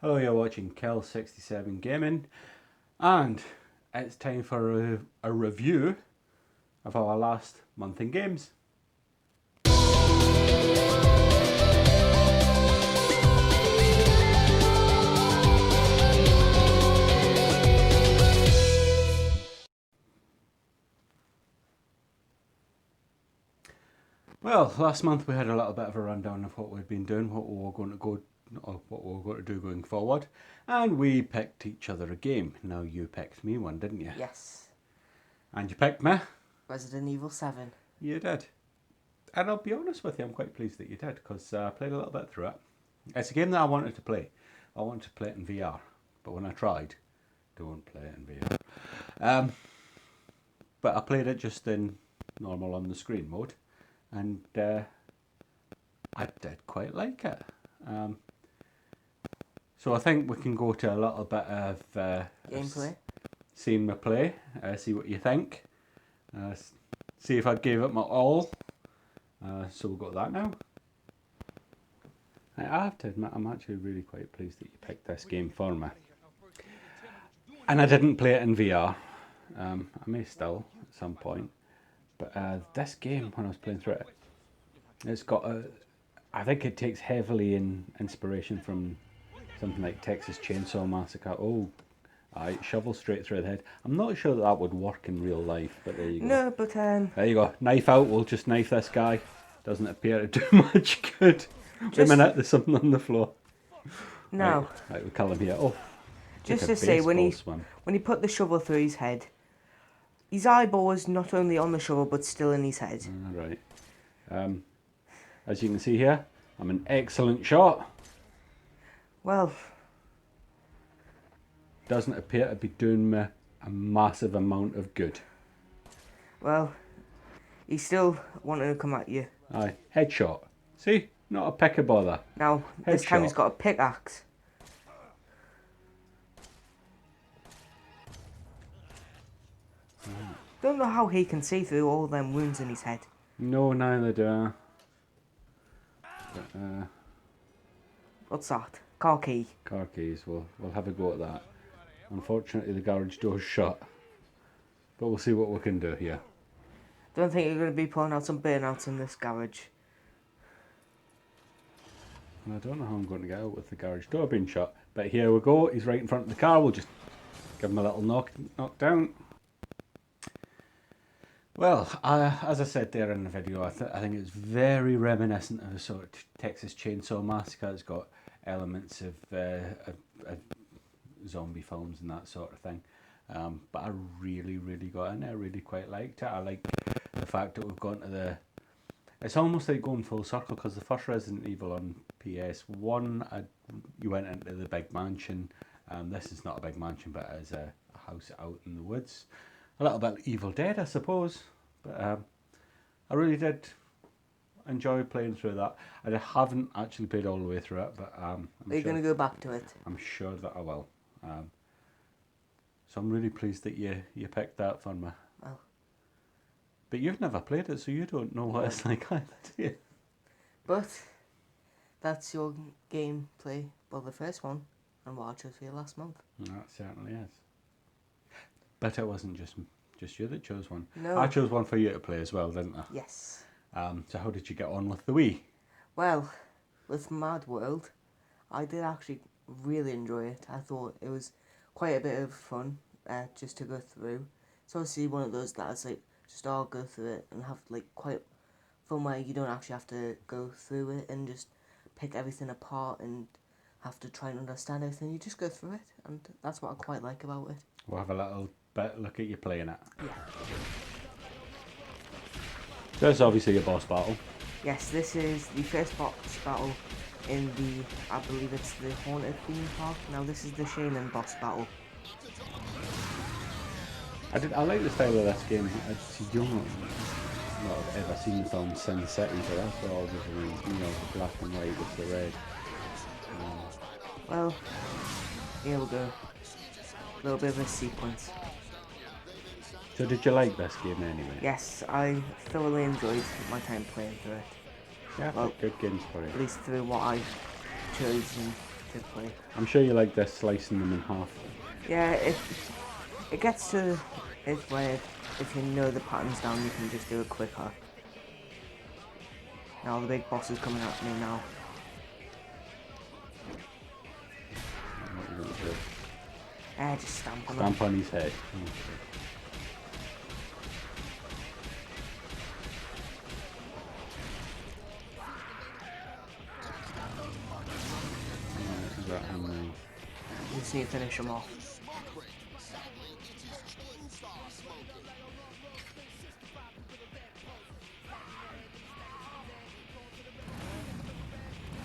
Hello, you're watching Kel67 Gaming, and it's time for a review of our last month in games. Well, last month we had a little bit of a rundown of what we'd been doing, what we were going to do going forward, and we picked each other a game. Now you picked me one, didn't you? Yes. And you picked me? Resident Evil 7. You did. And I'll be honest with you, I'm quite pleased that you did, because I played a little bit through it. It's a game that I wanted to play. I wanted to play it in VR, but when I tried, don't play it in VR. But I played it just in normal on the screen mode, and I did quite like it. So I think we can go to a little bit of Gameplay. Seeing me play, see what you think, see if I gave it my all. So we've got that now. I have to admit, I'm actually really quite pleased that you picked this game for me. And I didn't play it in VR. I may still at some point. But this game, when I was playing through it, it's got I think it takes heavily in inspiration from something like Texas Chainsaw Massacre. Oh, shovel straight through the head. I'm not sure that would work in real life, but there you go. No, but There you go. Knife out. We'll just knife this guy. Doesn't appear to do much good. Wait a minute. There's something on the floor. No. Right, we'll call him here. Oh, Just to say, when he put the shovel through his head, his eyeball was not only on the shovel but still in his head. All right. As you can see here, I'm an excellent shot. Well, Doesn't appear to be doing me a massive amount of good. well, he's still wanting to come at you. Aye, headshot. See? Not a peck of bother. Now, this time he's got a pickaxe. Don't know how he can see through all them wounds in his head. No, neither do I. But, What's that? Car key. car keys, we'll have a go at that. Unfortunately, the garage door's shut. But we'll see what we can do here. Don't think you're going to be pulling out some burnouts in this garage. And I don't know how I'm going to get out with the garage door being shut. But here we go. He's right in front of the car. We'll just give him a little knock down. Well, as I said there in the video, I think it's very reminiscent of a sort of Texas Chainsaw Massacre. It's got elements of zombie films and that sort of thing. But I really got in there. I really quite liked it. I like the fact that we've gone to the... It's almost like going full circle, because the first Resident Evil on PS1, you went into the big mansion. This is not a big mansion, but it is a house out in the woods. A little bit Evil Dead, I suppose. But I really did enjoy playing through that. I haven't actually played all the way through it, but Are you going to go back to it? I'm sure that I will. So I'm really pleased that you picked that for me. Well. But you've never played it, so you don't know what it's like either, do you? But that's your gameplay, well, the first one, and what I chose for you last month. That certainly is. But it wasn't just you that chose one. No. I chose one for you to play as well, didn't I? Yes. So how did you get on with the Wii? Well, with Mad World, I did actually really enjoy it. I thought it was quite a bit of fun just to go through. It's obviously one of those that is like, just all go through it and have like quite fun where you don't actually have to go through it and just pick everything apart and have to try and understand everything. You just go through it, and that's what I quite like about it. We'll have a little bit look at you playing it. Yeah. So it's obviously a boss battle. Yes, this is the first boss battle in the, I believe it's the Haunted theme park. Now this is the Shaman boss battle. I like the style of this game. It's young. Not I've ever seen the film Sin City, but that's all just the black and white with the red. Well, here we go. A little bit of a sequence. So did you like this game anyway? Yes, I thoroughly enjoyed my time playing through it. Yeah, Well, good games for you. At least through what I've chosen to play. I'm sure you like this, slicing them in half. Yeah, it gets to it where if you know the patterns down, you can just do it quicker. Now the big boss is coming at me now. What are you going to do? Just stamp on Stamp him. on his head. Is that how many? You just need to finish him off.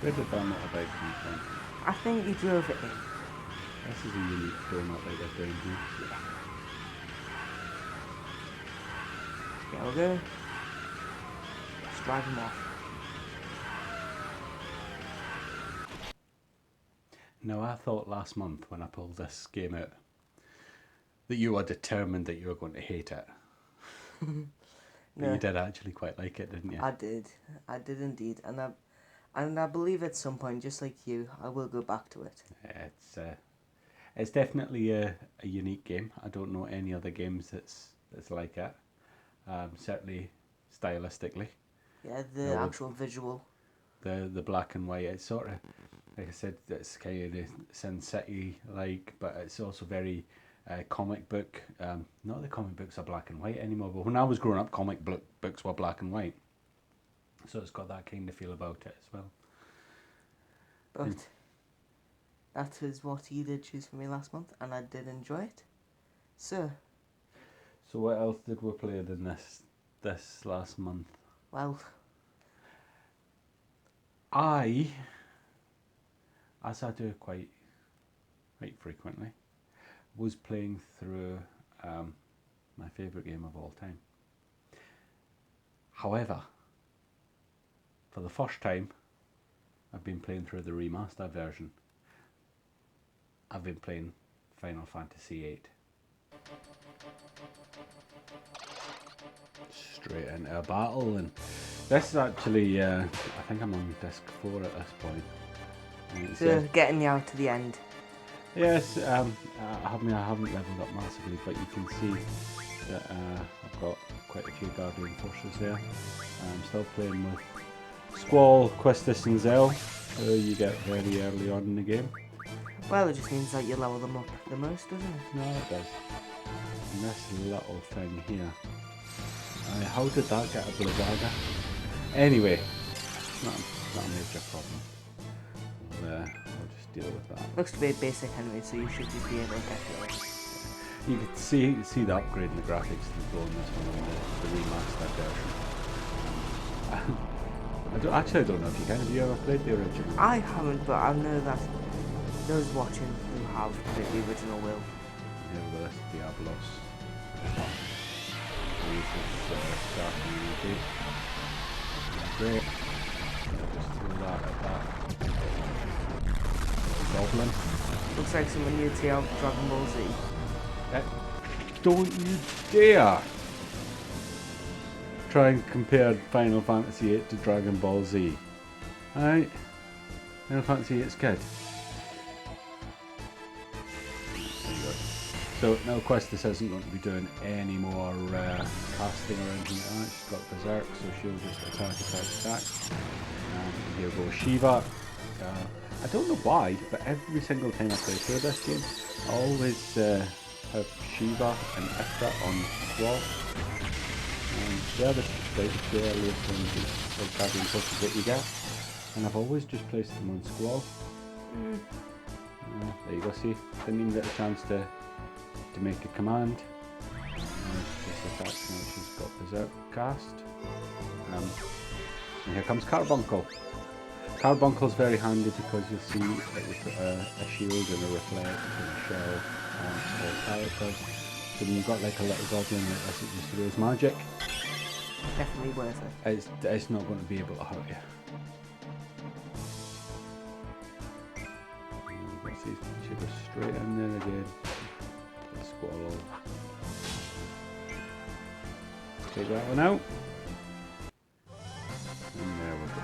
Where did that motorbike come from? I think you drove it in. This is a unique donut that they're doing here. Yeah, we'll go. Just drive him off. Now, I thought last month when I pulled this game out that you were determined that you were going to hate it. But No. you did actually quite like it, didn't you? I did indeed, and I believe at some point, just like you, I will go back to it. It's definitely a unique game. I don't know any other games that's like it. Certainly stylistically. Yeah, the actual visual. The black and white. It's sort of, like I said, it's kind of Sin City like, but it's also very comic book. Not the comic books are black and white anymore, but when I was growing up, comic books were black and white. So it's got that kind of feel about it as well. But that is what you did choose for me last month, and I did enjoy it. So what else did we play in this last month? well, As I do quite frequently, was playing through my favourite game of all time. However, for the first time, I've been playing through the remastered version. I've been playing Final Fantasy VIII. Straight into a battle, and this is actually, I think I'm on disc 4 at this point. so getting you out to the end. Yes, I haven't leveled up massively, but you can see that I've got quite a few Guardian Forces there. I'm still playing with Squall, Quistis and Zell, who you get very early on in the game. Well, it just means that you level them up the most, doesn't it? No, it does. And this little thing here. How did that get a Blizzaga? Anyway, not a major problem. I'll just deal with that. Looks to be a basic anyway, so you should just be able to get to it. You can see the upgrade in the graphics to go on this one on the remastered version. I don't know if you can. Have you ever played the original? I haven't, but I know that those watching who have played the original will. Here we go, this is Diablos. Starting the game. Great. Just throw that at that. Goblin. Looks like someone new to Dragon Ball Z. Don't you dare try and compare Final Fantasy VIII to Dragon Ball Z. Alright? Final Fantasy VIII's good. So now Questis isn't going to be doing any more casting or anything like that. She's got Berserk, so she'll just attack. Here goes Shiva. I don't know why, but every single time I play through this game, I always have Shiva and Ifrit on Squall. They're the earliest ones of Guardian Forces that you get, and I've always just placed them on Squall. There you go, see? Didn't even get a chance to make a command. Just attack now, she's got Berserk cast. And here comes Carbuncle. Carbuncle's very handy because you'll see that you put a shield and a reflect and a shell on all characters. So when you've got like a little goblin like this that just throws magic, Definitely worth it. it's not going to be able to hurt you. See, she goes straight in there again. Squall. Take that one out. And there we go.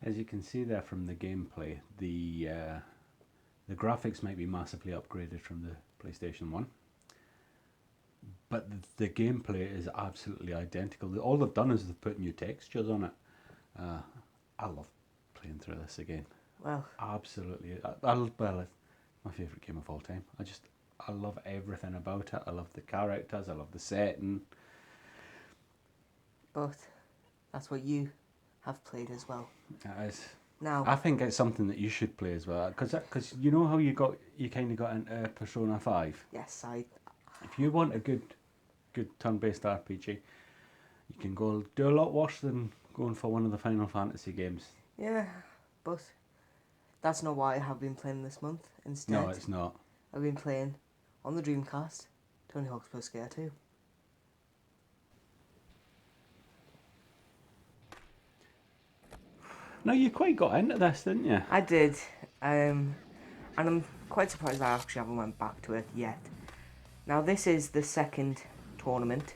as you can see there from the gameplay, the graphics might be massively upgraded from the PlayStation 1. But the gameplay is absolutely identical. All they've done is they've put new textures on it. I love playing through this again. Well, Absolutely. Well, it's my favourite game of all time. I love everything about it. I love the characters. I love the setting. but that's what you have played as well. It is. Now, I think it's something that you should play as well. Because you know how you kind of got into Persona 5? yes, If you want a good turn-based RPG, you can go do a lot worse than going for one of the Final Fantasy games. yeah, but that's not what I have been playing this month. Instead, No, it's not. I've been playing on the Dreamcast, Tony Hawk's Pro Skater 2. No, you quite got into this, didn't you? I did, and I'm quite surprised I actually haven't went back to it yet. Now, this is the second tournament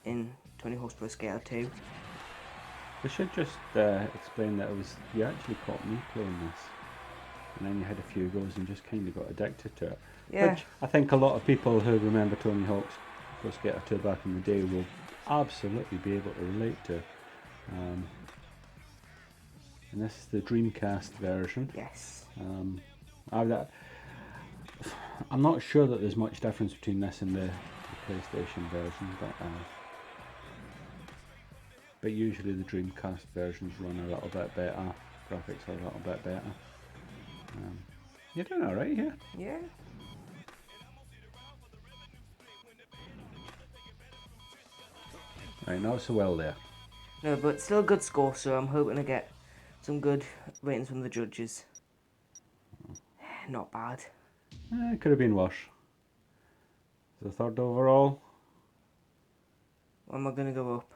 in Tony Hawk's Pro Skater 2. We should just explain that you actually caught me playing this, and then you had a few goes and just kind of got addicted to it. Yeah. Which I think a lot of people who remember Tony Hawk's Pro Skater 2 back in the day will absolutely be able to relate to. And this is the Dreamcast version. Yes. I'm not sure that there's much difference between this and the PlayStation version, but usually the Dreamcast versions run a little bit better. Graphics are a little bit better. You're doing alright here. Yeah. Right, not so well there. No, but still a good score, so I'm hoping to get some good ratings from the judges. Not bad. It could have been worse. The third overall. Where am I going to go up?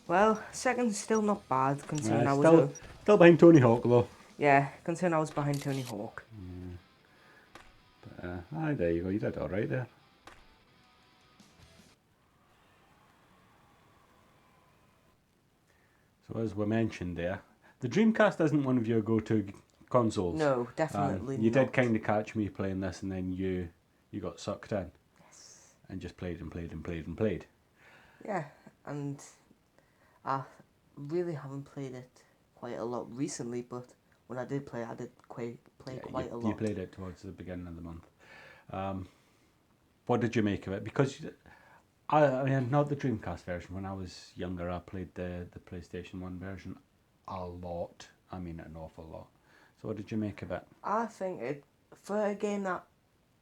Well, second's still not bad, considering I was... Still behind Tony Hawk though. Yeah, considering I was behind Tony Hawk. But, there you go, you did alright there. So as we mentioned there, the Dreamcast isn't one of your go-to consoles. No, definitely You not. did kind of catch me playing this, and then you got sucked in. Yes. And just played and played and played and played. Yeah, and I really haven't played it quite a lot recently, but when I did play, I did play quite a lot. You played it towards the beginning of the month. What did you make of it? Because I mean, not the Dreamcast version. When I was younger, I played the PlayStation 1 version a lot. I mean, an awful lot. So what did you make of it? I think it, for a game that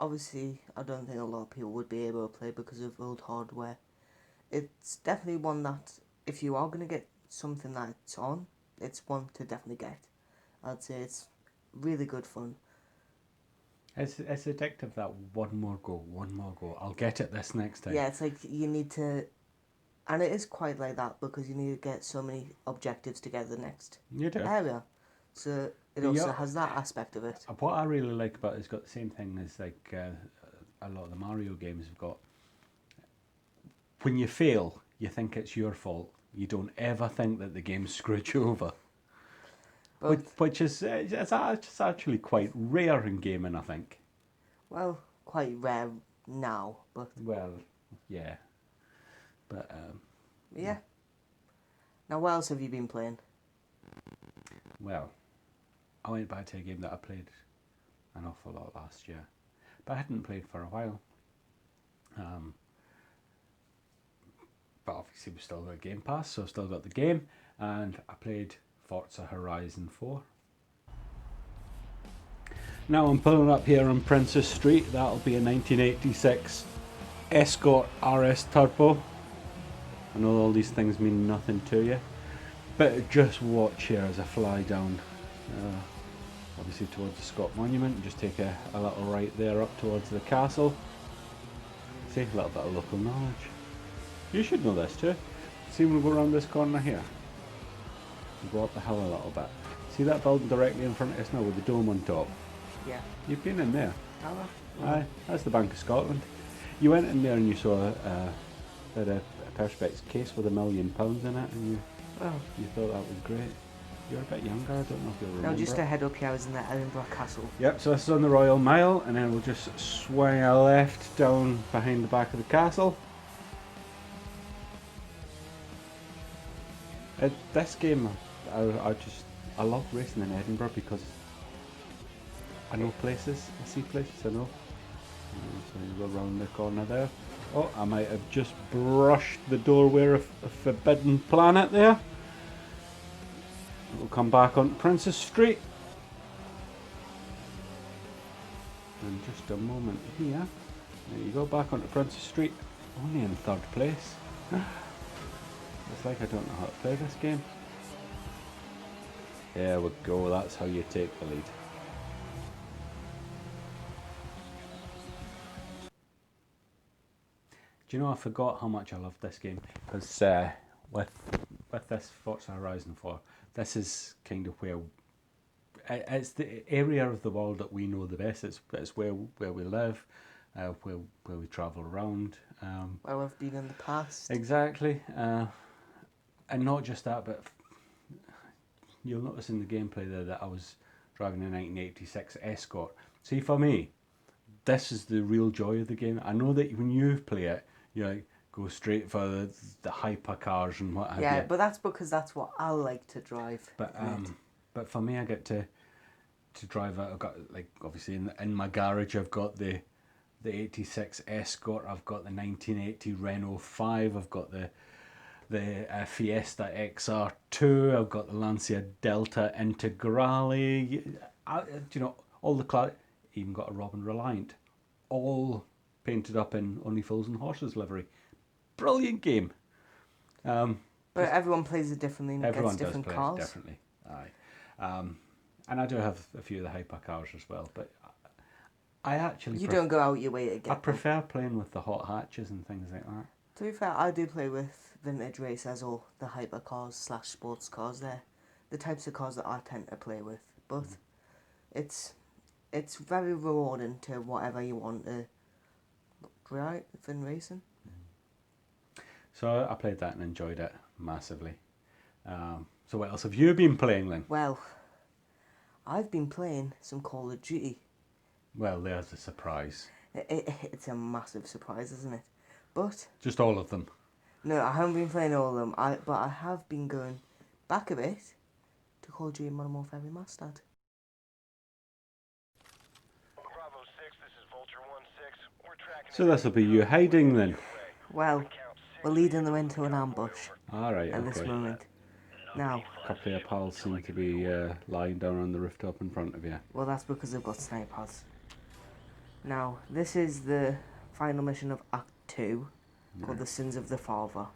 obviously I don't think a lot of people would be able to play because of old hardware, it's definitely one that if you are going to get something that's on, it's one to definitely get. I'd say it's really good fun. It's addictive, that one more go, I'll get it this next time. Yeah, it's like you need to, and it is quite like that because you need to get so many objectives to get the next You do. area. So it also has that aspect of it. What I really like about it's got the same thing as like a lot of the Mario games have got. When you fail, you think it's your fault. You don't ever think that the game screwed you over. But, Which is it's actually quite rare in gaming, I think. well, quite rare now, but Well, yeah. But yeah. Now, what else have you been playing? well, I went back to a game that I played an awful lot last year, but I hadn't played for a while. But obviously we still got Game Pass, so I've still got the game, and I played Forza Horizon 4. Now I'm pulling up here on Princess Street. That'll be a 1986 Escort RS Turbo. I know all these things mean nothing to you, but just watch here as I fly down obviously towards the Scott Monument and just take a little right there up towards the castle. See, a little bit of local knowledge. You should know this too. See, when we go around this corner here, we go up the hill a little bit. See that building directly in front of us now with the dome on top? Yeah. You've been in there. Oh, Aye, that's the Bank of Scotland. You went in there and you saw a Perspex case with £1 million in it, and Well, You thought that was great. You're a bit younger, I don't know if you'll remember. now just it. a head up here, I was in the Edinburgh Castle. Yep, so this is on the Royal Mile, and then we'll just swing a left down behind the back of the castle. This game, I love racing in Edinburgh because I know places, I see places I know. So you go round the corner there. Oh, I might have just brushed the doorway of a Forbidden Planet there. We'll come back on Princess Street. In just a moment here. There you go, back onto Princess Street. Only in third place. It's like I don't know how to play this game. There we go, that's how you take the lead. Do you know, I forgot how much I loved this game, because with this Forza Horizon 4, this is kind of where it's the area of the world that we know the best. It's where we live, where we travel around. Where we've been in the past. Exactly, and not just that, but you'll notice in the gameplay there that I was driving a 1986 Escort. See, for me, this is the real joy of the game. I know that when you play it, you like go straight for the hypercars and what have you. Yeah, but that's because that's what I like to drive. But for me, I get to drive it. I've got, like, obviously in my garage, I've got the 86 Escort. I've got the 1980 Renault 5. I've got the Fiesta XR2. I've got the Lancia Delta Integrale. You know, all the even got a Robin Reliant, all painted up in Only Fools and Horses livery. Brilliant game. But everyone plays it differently and Everyone gets does different play cars. it differently. Aye. And I do have a few of the hypercars as well, but I actually You don't go out your way to get I prefer playing with the hot hatches and things like that. To be fair, I do play with vintage racers or the hypercars / sports cars. They're the types of cars that I tend to play with. But it's very rewarding to whatever you want to drive in racing. So I played that and enjoyed it massively. So what else have you been playing then? Well, I've been playing some Call of Duty. Well, there's a surprise. It's a massive surprise, isn't it? But Just all of them. no, I haven't been playing all of them. But I have been going back a bit to Call of Duty Modern Warfare Remastered. Bravo 6, this is Vulture 1-6. We're tracking So this will be you hiding then. Well, we're leading them into an ambush Alright, at this okay. moment. Now, A couple of your pals seem to be lying down on the rooftop in front of you. well, that's because they've got snipers. Now, this is the final mission of Act 2, called The Sins of the Father.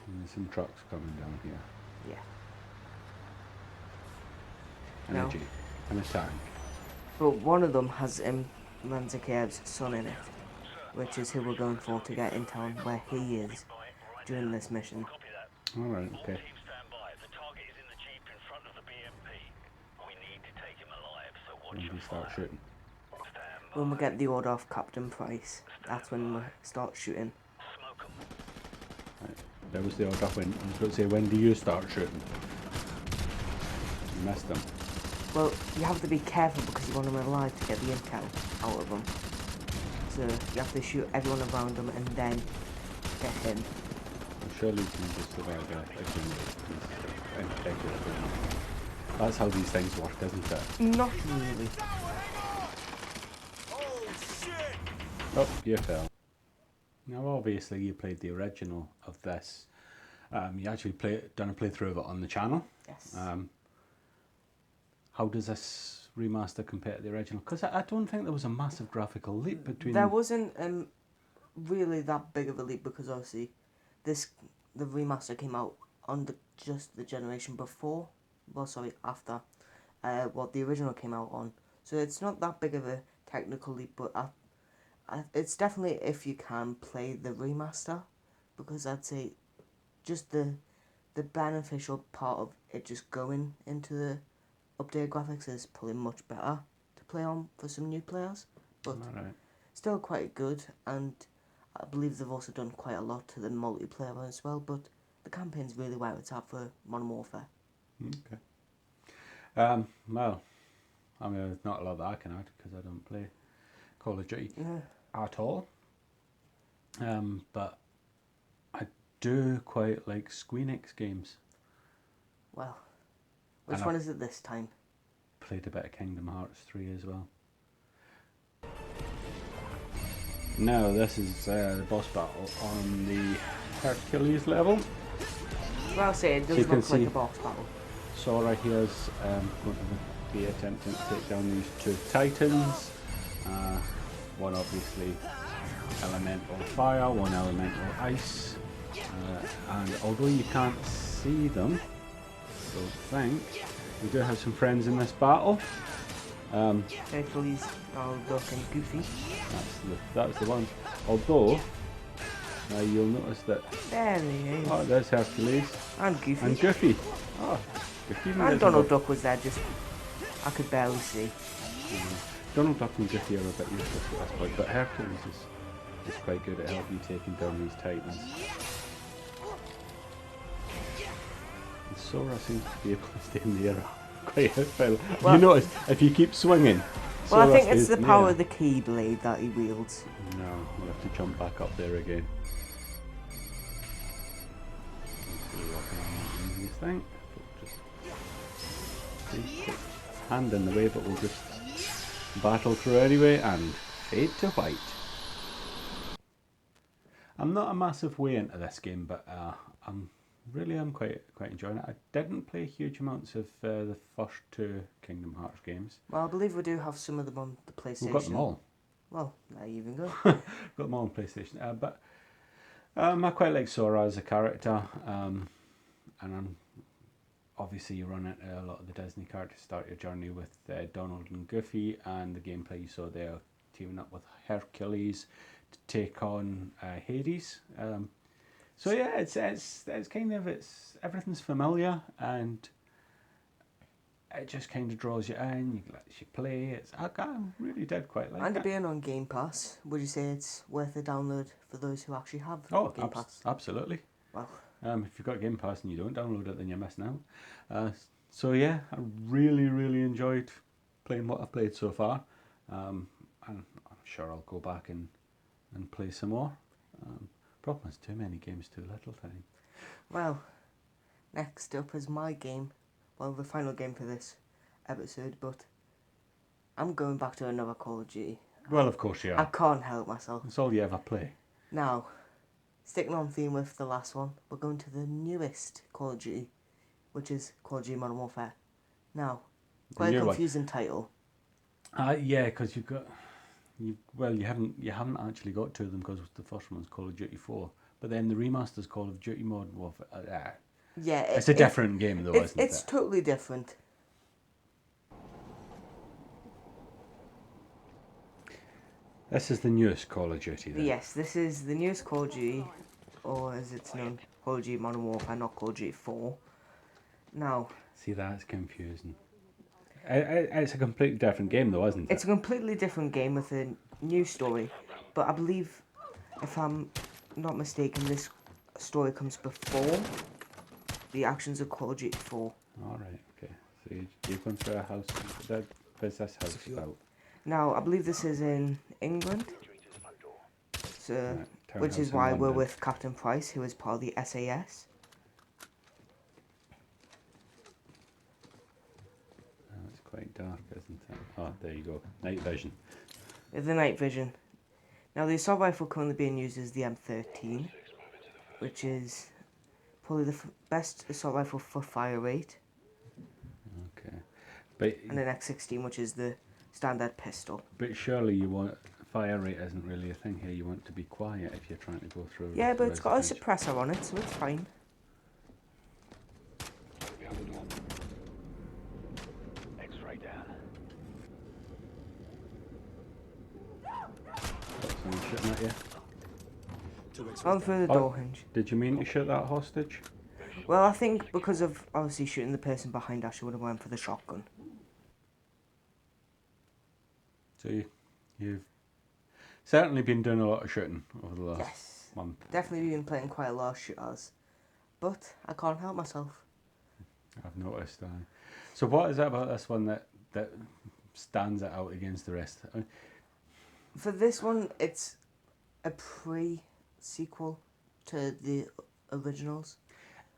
And there's some trucks coming down here. Yeah. And No. a jeep. And a tank. But one of them has Manzakev's son in it, which is who we're going for to get in town where he is during this mission. Alright, okay. Team stand by. The target is in the jeep in front of the BMP. We need to take him alive, so watch When do your you start fire. shooting? Stand by. When we get the order off Captain Price, that's when we start shooting. Smoke 'em. Right. There was the order. When I was going to say, when do you start shooting? You missed them. Well, you have to be careful because you want them alive to get the intel out of them. So you have to shoot everyone around them and then get him. Well, surely you can just survive a grenade. That's how these things work, isn't it? Not really. Oh, you fell. Now, obviously, you played the original of this. You actually done a playthrough of it on the channel. Yes. How does this remaster compare to the original? Because I don't think there was a massive graphical leap between. There wasn't really that big of a leap because obviously the remaster came out on just the generation before, well sorry, after what the original came out on. So it's not that big of a technical leap, but it's definitely, if you can, play the remaster, because I'd say just the beneficial part of it just going into the updated graphics is probably much better to play on for some new players, but Alright. still quite good, and I believe they've also done quite a lot to the multiplayer as well, but the campaign's really where it's at for Modern Warfare. Okay. Well, I mean, there's not a lot that I can add because I don't play Call of Duty at all. But I do quite like Squeenix games. Well, which And one is it this time? Played a bit of Kingdom Hearts 3 as well. Now this is the boss battle on the Hercules level. Well, I'll say it So does you can look like see- a boss battle. Sora here's going to be attempting to take down these two titans. One obviously elemental fire, one elemental ice. And although you can't see them, don't think, we do have some friends in this battle. Hercules, Donald Duck and Goofy. That's the one. Although you'll notice that There he is. there's Hercules And Goofy. and Goofy. Oh, Goofy even And gets Donald involved. Duck was there, just I could barely see. Donald Duck and Goofy are a bit useless at this point, but Hercules is quite good at helping you taking down these titans. And Sora seems to be able to stay in the air quite well. Well- You notice if you keep swinging. Well, I Sora think it's stays the in power air. of the Keyblade that he wields. No, we'll have to jump back up there again. You think? Just put hand in the way, but we'll just battle through anyway and fade to white. I'm not a massive way into this game, but I'm quite enjoying it. I didn't play huge amounts of the first two Kingdom Hearts games. Well, I believe we do have some of them on the PlayStation. We've got them all. Well, there you even go. Got them all on PlayStation. But I quite like Sora as a character, and obviously you run into a lot of the Disney characters. Start your journey with Donald and Goofy, and the gameplay you saw there, teaming up with Hercules to take on Hades. So yeah, it's kind of everything's familiar, and it just kind of draws you in. You let you play. I really did quite like And it. it being on Game Pass, would you say it's worth a download for those who actually have Oh, Game Pass? absolutely. Well, If you've got Game Pass and you don't download it, then you're missing out. So yeah, I really enjoyed playing what I've played so far, and I'm sure I'll go back and play some more. Problem is, too many games, too little time. well, next up is my game. Well, the final game for this episode, but I'm going back to another Call of Duty. Well, of course you I are. can't help myself. It's all you ever play. Now, sticking on theme with the last one, we're going to the newest Call of Duty, which is Call of Duty Modern Warfare. Now, quite a new one. confusing title. Yeah, because you haven't actually got two of them because the first one's Call of Duty 4, but then the remaster's Call of Duty Modern Warfare. Yeah, It's a different game though, isn't it's it? totally different. This is the newest Call of Duty then. Yes, this is the newest Call of Duty, or as it's known, Call of Duty Modern Warfare, not Call of Duty 4. Now, See, that's confusing. It's a completely different game though, isn't it? it's a completely different game with a new story, but I believe, if I'm not mistaken, this story comes before the actions of Call of Duty 4. Alright, okay. So you've gone through a house. Where's this house about? Now, I believe this is in England, so, Right, which is townhouse in why we're London. with Captain Price, who is part of the SAS. Oh, it's quite dark, isn't it? Oh, there you go. Night vision. With the night vision. Now, the assault rifle currently being used is the M13, which is probably the best assault rifle for fire rate, Okay. But and an X16, which is the standard pistol. surely you want fire rate isn't really a thing here. You want to be quiet if you're trying to go through. Yeah, but it's got a residential. suppressor on it, so it's fine. X-ray down. Got someone shooting at you. On through the Oh. door hinge. Did you mean to shoot that hostage? Well, I think because of obviously shooting the person behind us, she would have went for the shotgun. So you've certainly been doing a lot of shooting over the last Yes. month. Definitely been playing quite a lot of shooters. but I can't help myself. I've noticed. So what is it about this one that stands it out against the rest? For this one, it's a pre-sequel to the originals.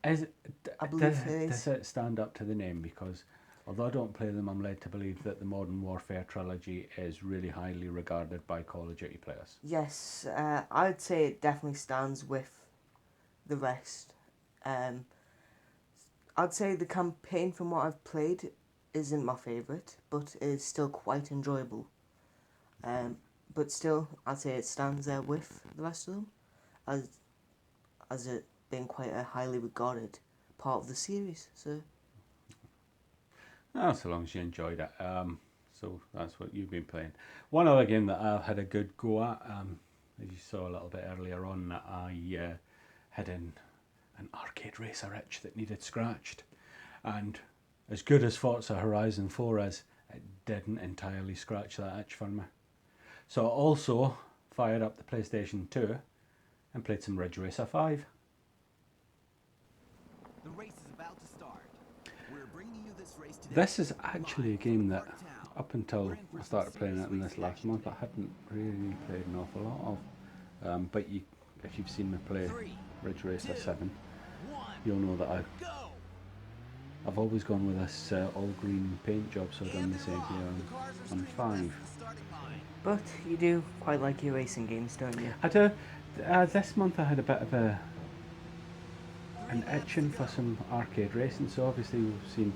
Is it, I believe it is. does it stand up to the name? Because although I don't play them, I'm led to believe that the Modern Warfare trilogy is really highly regarded by Call of Duty players. Yes, I'd say it definitely stands with the rest. I'd say the campaign, from what I've played, isn't my favourite, but it's still quite enjoyable. But still, I'd say it stands there with the rest of them, as it being quite a highly regarded part of the series. So Oh, so long as you enjoyed it. So that's what you've been playing. One other game that I had a good go at, as you saw a little bit earlier on, that I had an arcade racer itch that needed scratched. And as good as Forza Horizon 4 is, it didn't entirely scratch that itch for me. So I also fired up the PlayStation 2 and played some Ridge Racer 5. The race is about to start. We're bringing you this race today. This is actually a game that, up until I started playing it in this last month, I hadn't really played an awful lot of. But if you've seen me play Ridge Racer 7, you'll know that I've always gone with this all green paint job, so I've done the same here on 5. but you do quite like your racing games, don't you? I do. This month I had a bit of an itching for some arcade racing, so obviously we've seen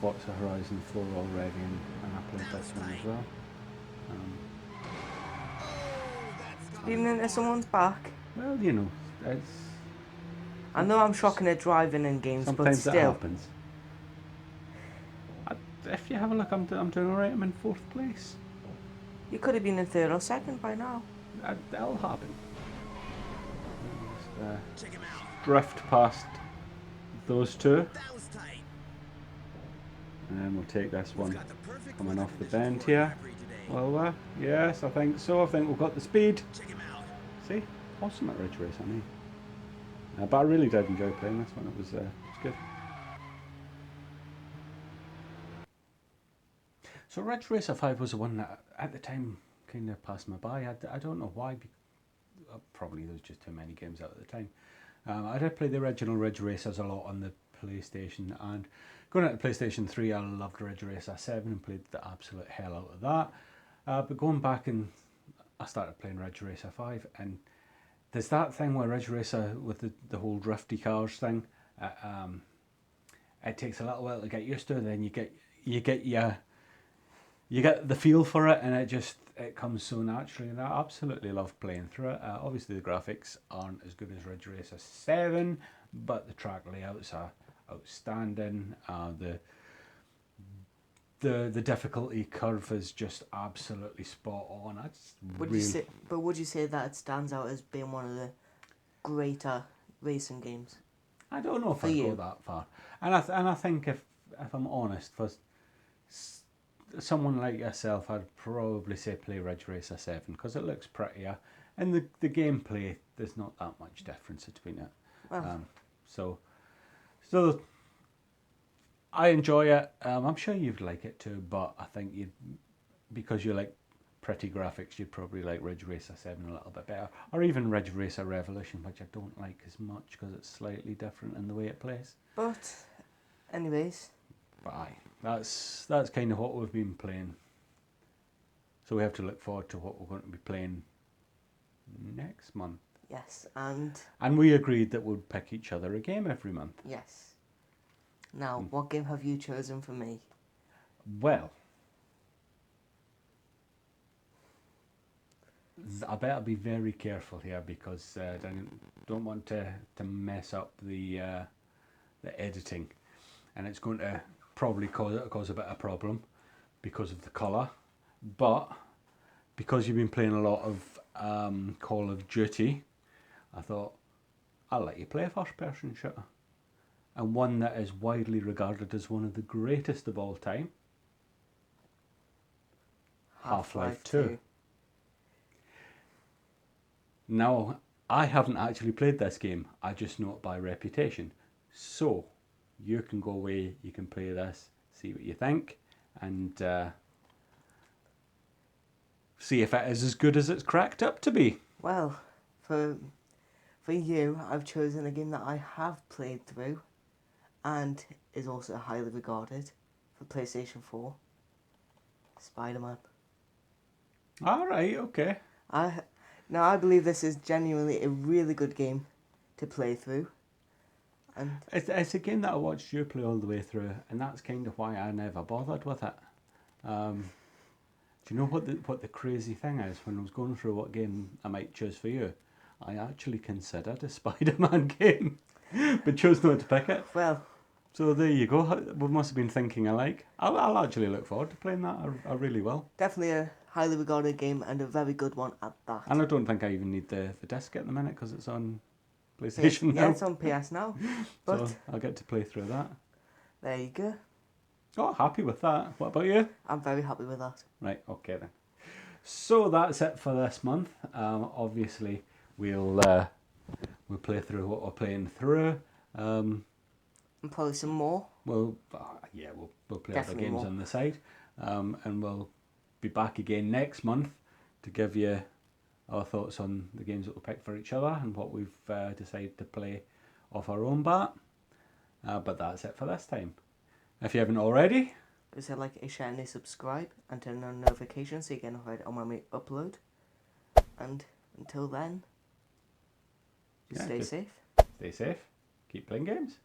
Forza Horizon 4 already, and I played this one as well. Being into someone's back. Well, you know, it's I know I'm shocking at driving in games, but sometimes that still. happens. If you have a look, I'm doing alright. I'm in 4th place. You could have been in 3rd or 2nd by now. That'll happen. Just drift past those two, That was tight. and then we'll take this one Got the perfect coming weather off the conditions bend for here. recovery today. Well, yes, I think so. I think we've got the speed. Check him out. See, awesome at Ridge Race, I mean. But I really did enjoy playing this one. It was good. So Ridge Racer 5 was the one that at the time kind of passed me by. I don't know why. Probably there was just too many games out at the time. I did play the original Ridge Racers a lot on the PlayStation, and going into PlayStation 3 I loved Ridge Racer 7 and played the absolute hell out of that. But going back, and I started playing Ridge Racer 5, and there's that thing where Ridge Racer with the whole drifty cars thing. It takes a little while to get used to. Then you get the feel for it, and it comes so naturally. And I absolutely love playing through it. Obviously, the graphics aren't as good as Ridge Racer 7, but the track layouts are outstanding. The difficulty curve is just absolutely spot on. Would you say that it stands out as being one of the greater racing games? I don't know if For I'd you. go that far. And I think if I'm honest, for someone like yourself, I'd probably say play Ridge Racer 7 because it looks prettier, and the gameplay, there's not that much difference between it. Well, So I enjoy it. I'm sure you'd like it too, but I think because you like pretty graphics, you'd probably like Ridge Racer 7 a little bit better, or even Ridge Racer Revolution, which I don't like as much because it's slightly different in the way it plays. but anyways, But aye, that's kind of what we've been playing. So we have to look forward to what we're going to be playing next month. yes, and And we agreed that we'd pick each other a game every month. yes. Now, what game have you chosen for me? Well, I better be very careful here because I don't want to mess up the editing, and it's going to probably cause a bit of problem because of the colour. But because you've been playing a lot of Call of Duty, I thought I'll let you play a first-person shooter, and one that is widely regarded as one of the greatest of all time. Half-Life 2. Now, I haven't actually played this game. I just know it by reputation. So you can go away, you can play this, see what you think, and see if it is as good as it's cracked up to be. Well, for you, I've chosen a game that I have played through, and is also highly regarded for PlayStation 4. Spider-Man. All right, okay. I believe this is genuinely a really good game to play through, and It's a game that I watched you play all the way through, and that's kind of why I never bothered with it. Do you know what the crazy thing is? When I was going through what game I might choose for you, I actually considered a Spider-Man game, but chose not to pick it. well, So there you go. We must have been thinking alike. I'll actually look forward to playing that. I really will. definitely a highly regarded game and a very good one at that. And I don't think I even need the disc at the minute because it's on PlayStation Yeah, now. it's on PS now, but So I'll get to play through that. there you go. Oh, happy with that. What about you? I'm very happy with that. Right, okay then. So that's it for this month. Obviously, we'll play through what we're playing through. And probably some more. We'll play other Definitely games more. on the side, and we'll be back again next month to give you our thoughts on the games that we picked for each other and what we've decided to play off our own bat. But that's it for this time. If you haven't already, Is there like a share and a subscribe and turn on notifications so you get notified on when we upload. And until then, Yeah, stay just safe. stay safe, keep playing games.